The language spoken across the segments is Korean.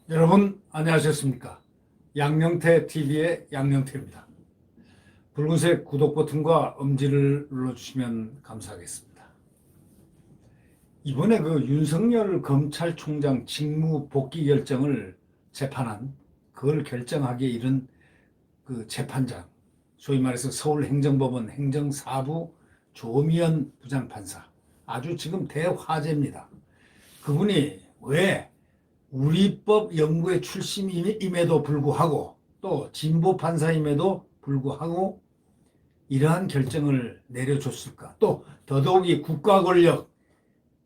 여러분 안녕하셨습니까? 양영태 TV의 양영태입니다. 붉은색 구독 버튼과 엄지를 눌러주시면 감사하겠습니다. 이번에 그 윤석열 검찰총장 직무 복귀 결정을 재판한 그걸 결정하기에 이른 그 재판장, 소위 말해서 서울행정법원 행정사부 조미연 부장판사, 아주 지금 대화제입니다. 그분이 왜 우리법 연구회 출신임에도 불구하고 또 진보 판사임에도 불구하고 이러한 결정을 내려줬을까? 또 더더욱이 국가 권력,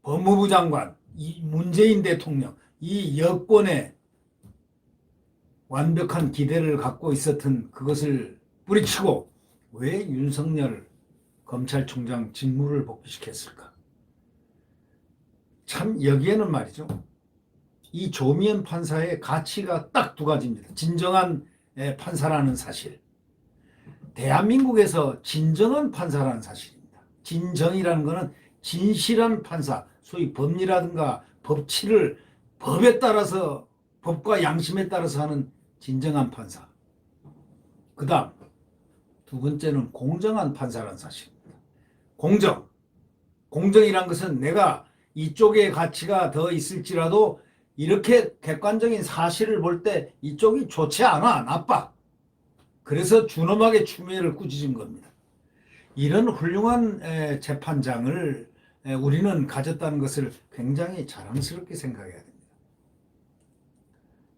법무부 장관, 이 문재인 대통령, 이 여권의 완벽한 기대를 갖고 있었던 그것을 뿌리치고 왜 윤석열 검찰총장 직무를 복귀시켰을까? 참 여기에는 말이죠. 이 조미연 판사의 가치가 딱 두 가지입니다. 진정한 판사라는 사실. 대한민국에서 진정한 판사라는 사실입니다. 진정이라는 것은 진실한 판사, 소위 법리라든가 법치를 법에 따라서, 법과 양심에 따라서 하는 진정한 판사. 그 다음, 두 번째는 공정한 판사라는 사실입니다. 공정. 공정이란 것은 내가 이쪽의 가치가 더 있을지라도 이렇게 객관적인 사실을 볼 때 이쪽이 좋지 않아, 나빠. 그래서 준엄하게 추미애를 꾸짖은 겁니다. 이런 훌륭한 재판장을 우리는 가졌다는 것을 굉장히 자랑스럽게 생각해야 됩니다.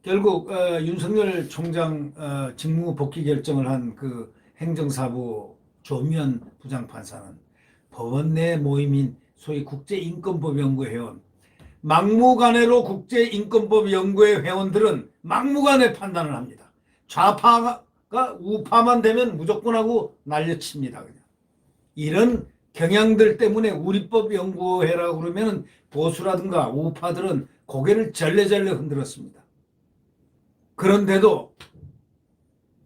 결국 윤석열 총장 직무 복귀 결정을 한 그 행정사부 조미연 부장판사는 법원 내 모임인 소위 국제인권법연구회원, 막무가내로 국제인권법연구회 회원들은 막무가내 판단을 합니다. 좌파가 우파만 되면 무조건 하고 날려칩니다. 그냥. 이런 경향들 때문에 우리법연구회라고 그러면 보수라든가 우파들은 고개를 절레절레 흔들었습니다. 그런데도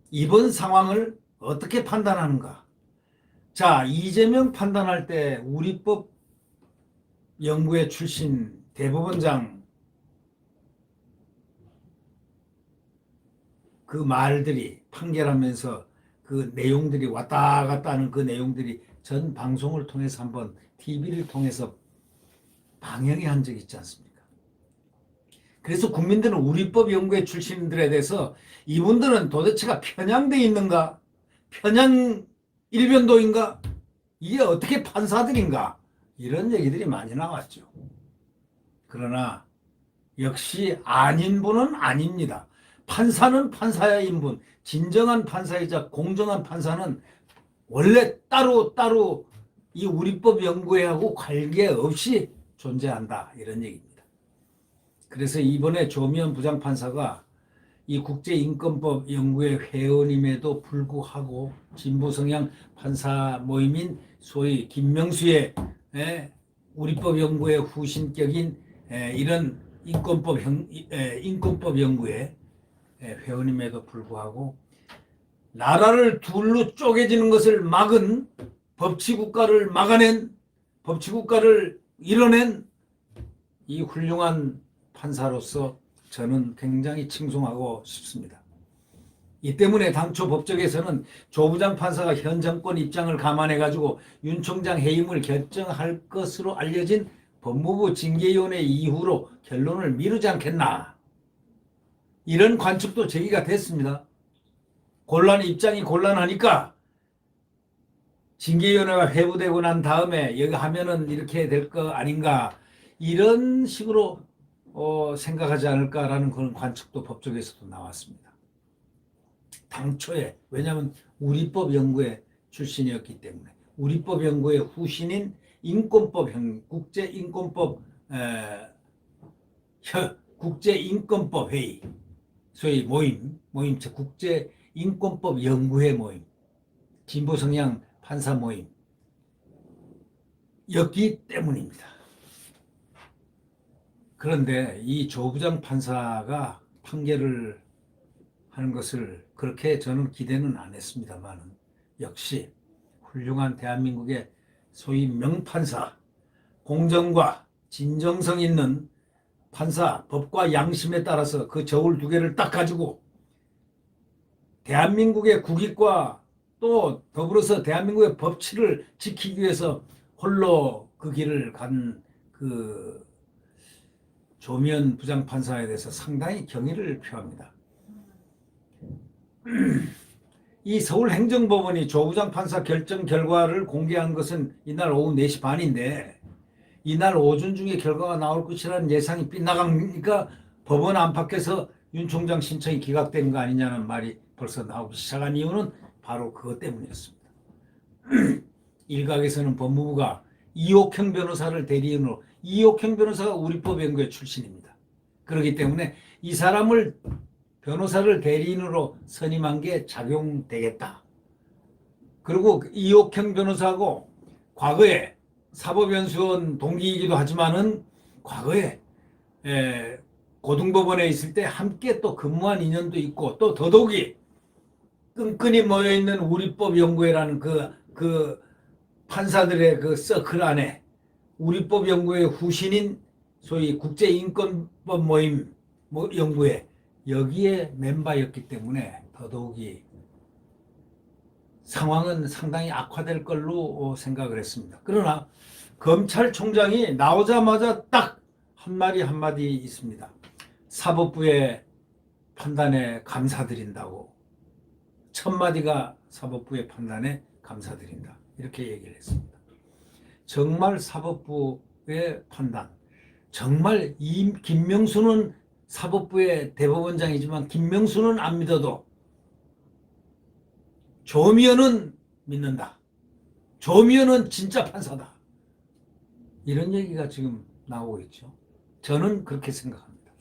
이번 상황을 어떻게 판단하는가? 자, 이재명 판단할 때 우리법 연구회 출신 대법원장 그 말들이 판결하면서 그 내용들이 왔다 갔다 하는 그 내용들이 전 방송을 통해서 한번 TV를 통해서 방영이 한 적이 있지 않습니까? 그래서 국민들은 우리법 연구회 출신들에 대해서 이분들은 도대체가 편향돼 있는가? 편향 일변도인가? 이게 어떻게 판사들인가? 이런 얘기들이 많이 나왔죠. 그러나 역시 아닌 분은 아닙니다. 판사는 판사의 인분, 진정한 판사이자 공정한 판사는 원래 따로 이 우리법 연구회하고 관계없이 존재한다. 이런 얘기입니다. 그래서 이번에 조미연 부장판사가 이 국제인권법 연구회 회원임에도 불구하고 진보 성향 판사 모임인 소위 김명수의 우리법 연구회 후신격인 이런 인권법 연구회 회원임에도 불구하고 나라를 둘로 쪼개지는 것을 막은 법치국가를 막아낸 법치국가를 이뤄낸 이 훌륭한 판사로서 저는 굉장히 칭송하고 싶습니다. 이 때문에 당초 법정에서는 조 부장 판사가 현 정권 입장을 감안해가지고 윤 총장 해임을 결정할 것으로 알려진 법무부 징계위원회 이후로 결론을 미루지 않겠나. 이런 관측도 제기가 됐습니다. 입장이 곤란하니까 징계위원회가 회부되고 난 다음에 여기 하면은 이렇게 될 거 아닌가. 이런 식으로 생각하지 않을까라는 그런 관측도 법조계에서도 나왔습니다. 당초에 왜냐하면 우리법 연구회 출신이었기 때문에 우리법 연구회 후신인 국제인권법 회의 소위 모임체 국제인권법 연구회 모임 진보 성향 판사 모임이었기 때문입니다. 그런데 이 조 부장 판사가 판결을 하는 것을 그렇게 저는 기대는 안 했습니다만 역시 훌륭한 대한민국의 소위 명판사, 공정과 진정성 있는 판사, 법과 양심에 따라서 그 저울 두 개를 딱 가지고 대한민국의 국익과 또 더불어서 대한민국의 법치를 지키기 위해서 홀로 그 길을 간 그 조미연 부장판사에 대해서 상당히 경의를 표합니다. 이 서울행정법원이 조 부장판사 결정 결과를 공개한 것은 이날 오후 4시 반인데 이날 오전 중에 결과가 나올 것이라는 예상이 빗나가니까 법원 안팎에서 윤 총장 신청이 기각된 거 아니냐는 말이 벌써 나오기 시작한 이유는 바로 그것 때문이었습니다. 일각에서는 법무부가 이옥형 변호사를 대리인으로, 이옥형 변호사가 우리법연구회 출신입니다. 그렇기 때문에 이 사람을 변호사를 대리인으로 선임한 게 작용되겠다. 그리고 이옥형 변호사하고 과거에 사법연수원 동기이기도 하지만은 과거에 고등법원에 있을 때 함께 또 근무한 인연도 있고 또 더더욱이 끈끈이 모여있는 우리법연구회라는 그 판사들의 그 서클 안에 우리법연구회 후신인 소위 국제인권법 모임 연구회 여기에 멤버였기 때문에 더더욱이 상황은 상당히 악화될 걸로 생각을 했습니다. 그러나 검찰총장이 나오자마자 딱 한마디 있습니다. 사법부의 판단에 감사드린다고. 첫 마디가 사법부의 판단에 감사드린다. 이렇게 얘기를 했습니다. 정말 사법부의 판단, 정말 김명수는 사법부의 대법원장이지만 김명수는 안 믿어도 조미연은 믿는다. 조미연은 진짜 판사다. 이런 얘기가 지금 나오고 있죠. 저는 그렇게 생각합니다.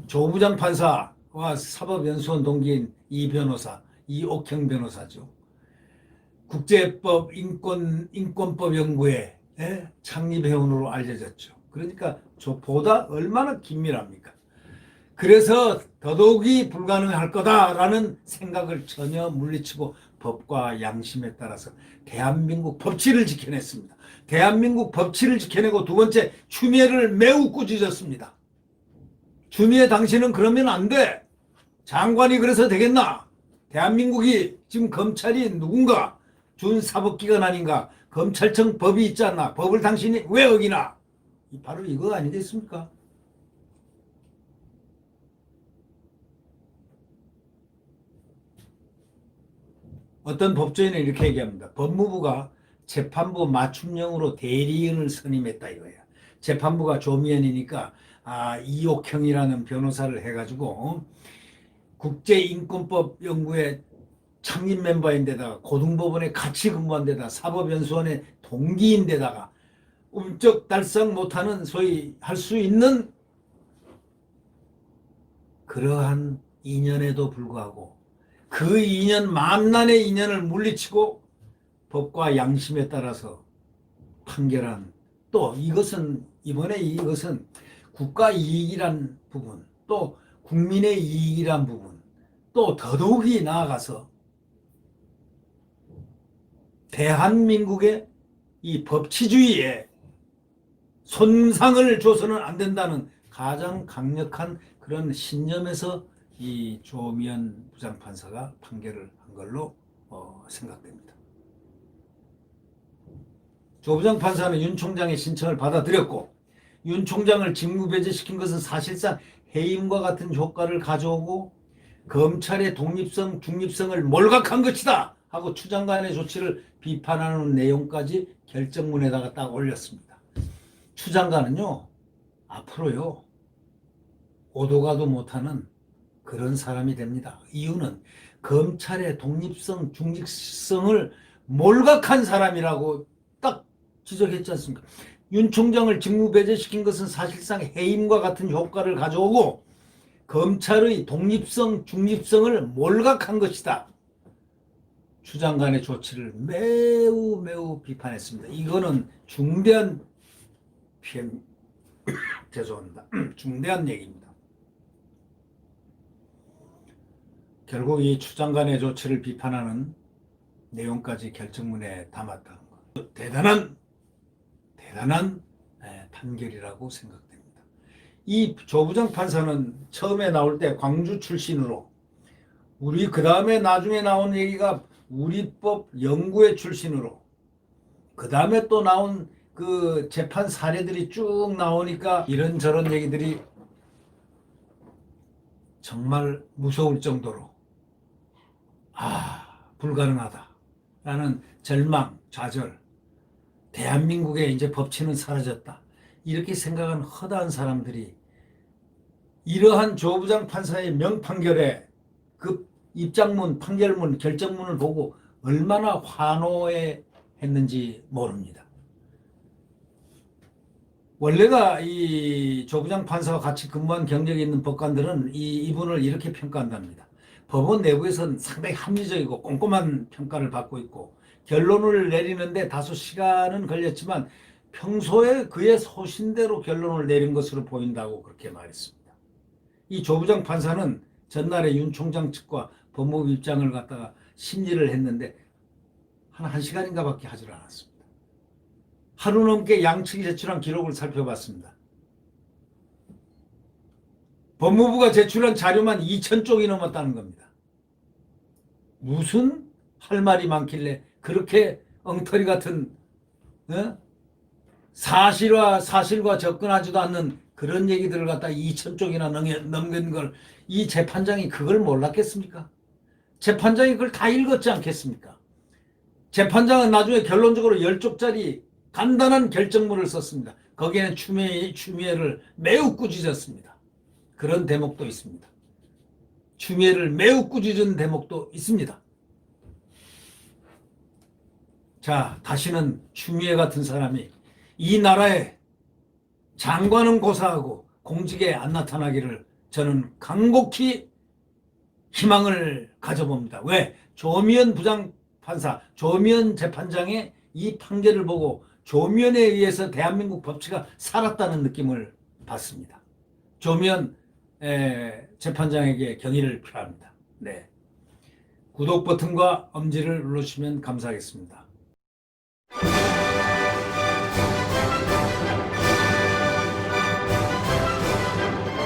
조 부장 판사와 사법연수원 동기인 이 변호사, 이옥형 변호사죠. 국제법 인권법 연구회 창립회원으로 알려졌죠. 그러니까 저보다 얼마나 긴밀합니까? 그래서 더더욱이 불가능할 거다라는 생각을 전혀 물리치고 법과 양심에 따라서 대한민국 법치를 지켜냈습니다. 대한민국 법치를 지켜내고 두 번째 추미애를 매우 꾸짖었습니다. 추미애 당신은 그러면 안 돼. 장관이 그래서 되겠나? 대한민국이 지금 검찰이 누군가 준 사법기관 아닌가? 검찰청 법이 있지 않나? 법을 당신이 왜 어기나? 바로 이거 아니겠습니까? 어떤 법조인은 이렇게 얘기합니다. 법무부가 재판부 맞춤형으로 대리인을 선임했다 이거예요. 재판부가 조미연이니까 이옥형이라는 변호사를 해가지고 국제인권법 연구회 창립 멤버인데다가 고등법원에 같이 근무한 데다 사법연수원의 동기인데다가 움쩍달싹 못하는 소위 할 수 있는 그러한 인연에도 불구하고 그 인연 만난의 인연을 물리치고 법과 양심에 따라서 판결한 또 이번에 이것은 국가 이익이란 부분 또 국민의 이익이란 부분 또 더더욱이 나아가서 대한민국의 이 법치주의에 손상을 줘서는 안 된다는 가장 강력한 그런 신념에서 이 조미연 부장판사가 판결을 한 걸로 생각됩니다. 조 부장판사는 윤 총장의 신청을 받아들였고 윤 총장을 직무배제시킨 것은 사실상 해임과 같은 효과를 가져오고 검찰의 독립성, 중립성을 몰각한 것이다 하고 추 장관의 조치를 비판하는 내용까지 결정문에다가 딱 올렸습니다. 추 장관은요 앞으로요 오도 가도 못하는 그런 사람이 됩니다. 이유는 검찰의 독립성, 중립성을 몰각한 사람이라고 딱 지적했지 않습니까? 윤 총장을 직무배제시킨 것은 사실상 해임과 같은 효과를 가져오고 검찰의 독립성, 중립성을 몰각한 것이다. 추 장관의 조치를 매우 비판했습니다. 이거는 중대한 피해, 죄송합니다. 중대한 얘기입니다. 결국 이 추 장관의 조치를 비판하는 내용까지 결정문에 담았다는 것. 대단한 판결이라고 생각됩니다. 이 조부장 판사는 처음에 나올 때 광주 출신으로 우리 그 다음에 나중에 나온 얘기가 우리법 연구회 출신으로 그 다음에 또 나온 그 재판 사례들이 쭉 나오니까 이런저런 얘기들이 정말 무서울 정도로 불가능하다라는 절망, 좌절, 대한민국의 이제 법치는 사라졌다 이렇게 생각한 허다한 사람들이 이러한 조부장 판사의 명판결에 그 입장문, 판결문, 결정문을 보고 얼마나 환호해 했는지 모릅니다. 원래가 이 조부장 판사와 같이 근무한 경력이 있는 법관들은 이분을 이렇게 평가한답니다. 법원 내부에서는 상당히 합리적이고 꼼꼼한 평가를 받고 있고 결론을 내리는데 다소 시간은 걸렸지만 평소에 그의 소신대로 결론을 내린 것으로 보인다고 그렇게 말했습니다. 이 조부장 판사는 전날에 윤 총장 측과 법무부 입장을 갖다가 심리를 했는데 한 1시간인가 밖에 하질 않았습니다. 하루 넘게 양측이 제출한 기록을 살펴봤습니다. 법무부가 제출한 자료만 2,000쪽이 넘었다는 겁니다. 무슨 할 말이 많길래 그렇게 엉터리 같은 사실과 접근하지도 않는 그런 얘기들을 갖다 2,000쪽이나 넘긴 걸 이 재판장이 그걸 몰랐겠습니까? 재판장이 그걸 다 읽었지 않겠습니까? 재판장은 나중에 결론적으로 10쪽짜리 간단한 결정문을 썼습니다. 거기에는 추미애를 매우 꾸짖었습니다. 그런 대목도 있습니다. 추미애를 매우 꾸짖은 대목도 있습니다. 자, 다시는 추미애 같은 사람이 이 나라에 장관은 고사하고 공직에 안 나타나기를 저는 간곡히 희망을 가져봅니다. 왜? 조미연 부장판사, 조미연 재판장의 이 판결을 보고 조미연에 의해서 대한민국 법치가 살았다는 느낌을 받습니다. 조미연 재판장에게 경의를 표합니다. 네. 구독 버튼과 엄지를 눌러주시면 감사하겠습니다.